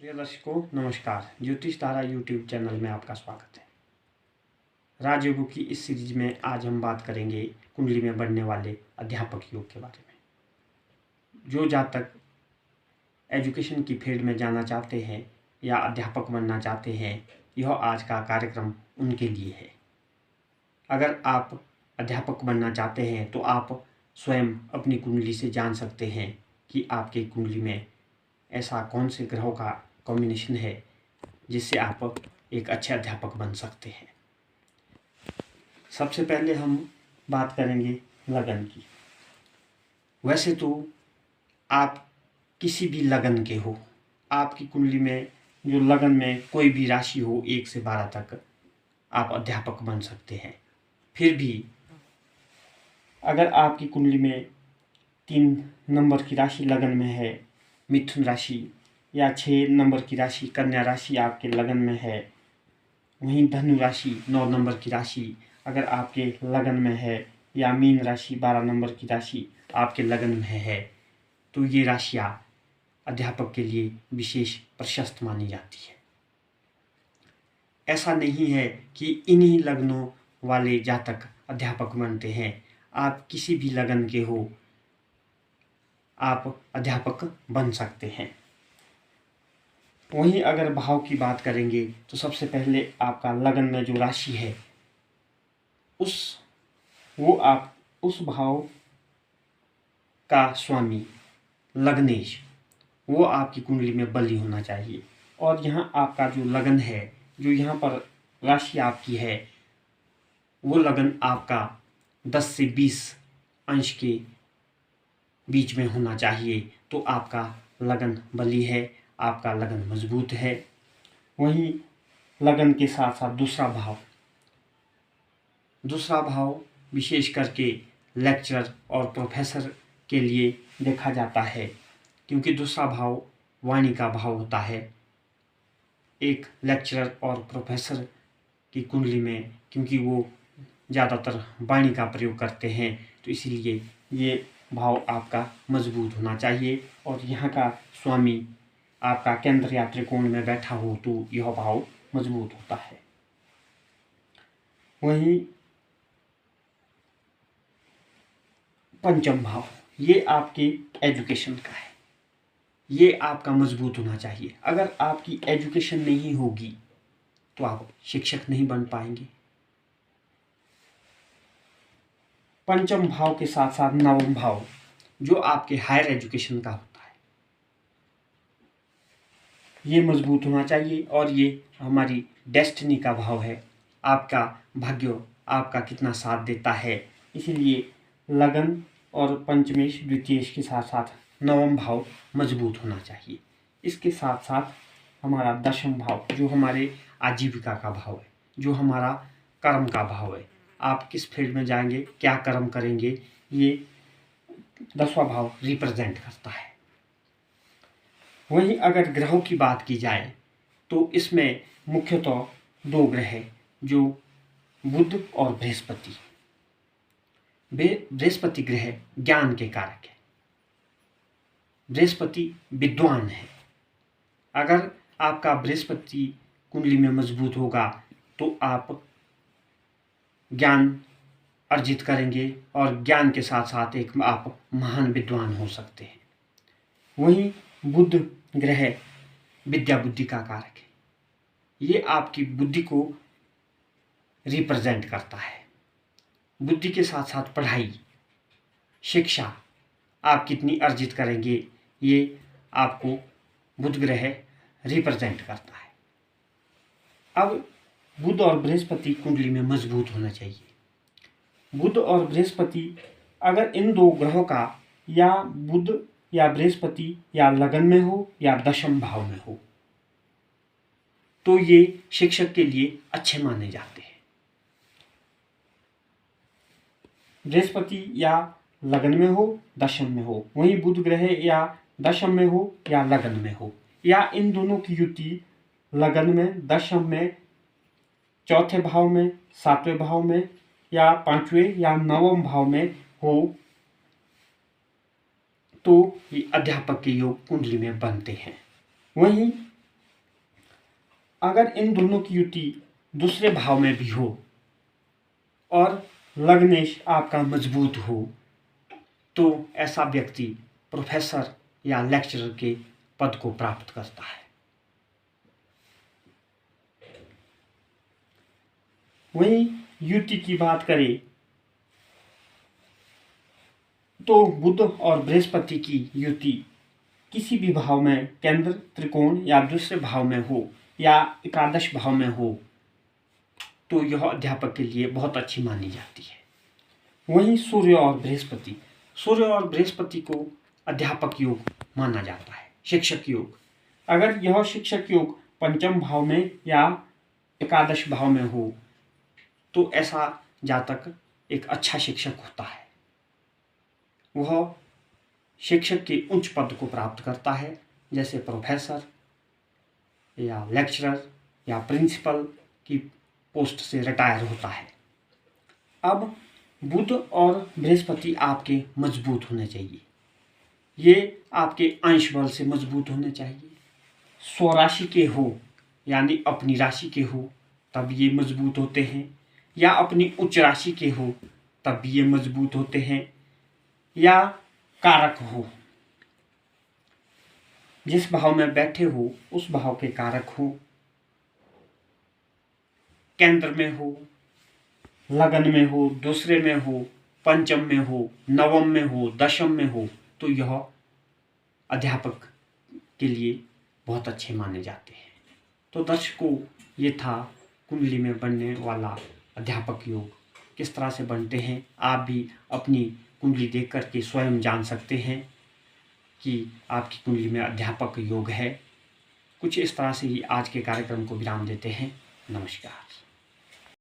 प्रिय दर्शकों नमस्कार। ज्योतिष तारा यूट्यूब चैनल में आपका स्वागत है। राजयोगों की इस सीरीज में आज हम बात करेंगे कुंडली में बढ़ने वाले अध्यापक योग के बारे में। जो जातक एजुकेशन की फील्ड में जाना चाहते हैं या अध्यापक बनना चाहते हैं, यह आज का कार्यक्रम उनके लिए है। अगर आप अध्यापक बनना चाहते हैं तो आप स्वयं अपनी कुंडली से जान सकते हैं कि आपकी कुंडली में ऐसा कौन से ग्रहों का कॉम्बिनेशन है जिससे आप एक अच्छे अध्यापक बन सकते हैं। सबसे पहले हम बात करेंगे लगन की। वैसे तो आप किसी भी लगन के हो, आपकी कुंडली में जो लगन में कोई भी राशि हो 1 से 12 तक, आप अध्यापक बन सकते हैं। फिर भी अगर आपकी कुंडली में 3 नंबर की राशि लगन में है, मिथुन राशि, या 6 नंबर की राशि कन्या राशि आपके लगन में है, वहीं धनु राशि 9 नंबर की राशि अगर आपके लगन में है, या मीन राशि 12 नंबर की राशि आपके लगन में है, तो ये राशियाँ अध्यापक के लिए विशेष प्रशस्त मानी जाती है। ऐसा नहीं है कि इन्हीं लग्नों वाले जातक अध्यापक बनते हैं। आप किसी भी लगन के हो, आप अध्यापक बन सकते हैं। वहीं अगर भाव की बात करेंगे तो सबसे पहले आपका लगन में जो राशि है आप उस भाव का स्वामी लग्नेश, वो आपकी कुंडली में बली होना चाहिए। और यहाँ आपका जो लगन है, जो यहाँ पर राशि आपकी है, वो लगन आपका 10 से 20 अंश के बीच में होना चाहिए, तो आपका लगन बली है, आपका लगन मजबूत है। वहीं लगन के साथ साथ दूसरा भाव विशेष करके लेक्चरर और प्रोफेसर के लिए देखा जाता है, क्योंकि दूसरा भाव वाणी का भाव होता है। एक लेक्चरर और प्रोफेसर की कुंडली में, क्योंकि वो ज़्यादातर वाणी का प्रयोग करते हैं, तो इसीलिए ये भाव आपका मजबूत होना चाहिए। और यहाँ का स्वामी आपका केंद्र या त्रिकोण में बैठा हो तो यह भाव मजबूत होता है। वहीं पंचम भाव, ये आपके एजुकेशन का है, ये आपका मजबूत होना चाहिए। अगर आपकी एजुकेशन नहीं होगी तो आप शिक्षक नहीं बन पाएंगे। पंचम भाव के साथ साथ नवम भाव जो आपके हायर एजुकेशन का होता है, ये मजबूत होना चाहिए। और ये हमारी डेस्टिनी का भाव है, आपका भाग्य आपका कितना साथ देता है। इसीलिए लगन और पंचमेश द्वितीयेश के साथ साथ नवम भाव मजबूत होना चाहिए। इसके साथ साथ हमारा दशम भाव जो हमारे आजीविका का भाव है, जो हमारा कर्म का भाव है, आप किस फील्ड में जाएंगे, क्या कर्म करेंगे, ये 10वां भाव रिप्रेजेंट करता है। वहीं अगर ग्रहों की बात की जाए तो इसमें मुख्यतः 2 ग्रह हैं, जो बुध और बृहस्पति। बृहस्पति ग्रह ज्ञान के कारक है, बृहस्पति विद्वान है। अगर आपका बृहस्पति कुंडली में मजबूत होगा तो आप ज्ञान अर्जित करेंगे और ज्ञान के साथ साथ एक आप महान विद्वान हो सकते हैं। वहीं बुध ग्रह विद्या बुद्धि का कारक है, ये आपकी बुद्धि को रिप्रेजेंट करता है। बुद्धि के साथ साथ पढ़ाई, शिक्षा आप कितनी अर्जित करेंगे, ये आपको बुध ग्रह रिप्रेजेंट करता है। अब बुध और बृहस्पति कुंडली में मजबूत होना चाहिए। बुध और बृहस्पति अगर इन 2 ग्रहों का या बुध या बृहस्पति या लगन में हो या दशम भाव में हो तो ये शिक्षक के लिए अच्छे माने जाते हैं। बृहस्पति या लगन में हो, दशम में हो, वहीं बुध ग्रह या दशम में हो या लगन में हो, या इन दोनों की युति लगन में, दशम में, चौथे भाव में, 7वें भाव में, या 5वें या 9वें भाव में हो, तो ये अध्यापक के योग कुंडली में बनते हैं। वहीं अगर इन दोनों की युति दूसरे भाव में भी हो और लग्नेश आपका मजबूत हो तो ऐसा व्यक्ति प्रोफेसर या लेक्चरर के पद को प्राप्त करता है। वहीं युति की बात करें तो बुध और बृहस्पति की युति किसी भी भाव में केंद्र, त्रिकोण या दूसरे भाव में हो या एकादश भाव में हो तो यह अध्यापक के लिए बहुत अच्छी मानी जाती है। वहीं सूर्य और बृहस्पति को अध्यापक योग माना जाता है, शिक्षक योग। अगर यह शिक्षक योग पंचम भाव में या एकादश भाव में हो तो ऐसा जातक एक अच्छा शिक्षक होता है। वह शिक्षक के उच्च पद को प्राप्त करता है, जैसे प्रोफेसर या लेक्चरर या प्रिंसिपल की पोस्ट से रिटायर होता है। अब बुध और बृहस्पति आपके मजबूत होने चाहिए। ये आपके अंश बल से मजबूत होने चाहिए। स्वराशि के हो यानी अपनी राशि के हो तब ये मजबूत होते हैं, या अपनी उच्च राशि के हो तब ये मजबूत होते हैं, या कारक हो, जिस भाव में बैठे हो उस भाव के कारक हो, केंद्र में हो, लगन में हो, दूसरे में हो, पंचम में हो, नवम में हो, दशम में हो तो यह अध्यापक के लिए बहुत अच्छे माने जाते हैं। तो दर्शकों, ये था कुंडली में बनने वाला अध्यापक योग। किस तरह से बनते हैं आप भी अपनी कुंडली देख करके स्वयं जान सकते हैं कि आपकी कुंडली में अध्यापक योग है। कुछ इस तरह से ही आज के कार्यक्रम को विराम देते हैं। नमस्कार।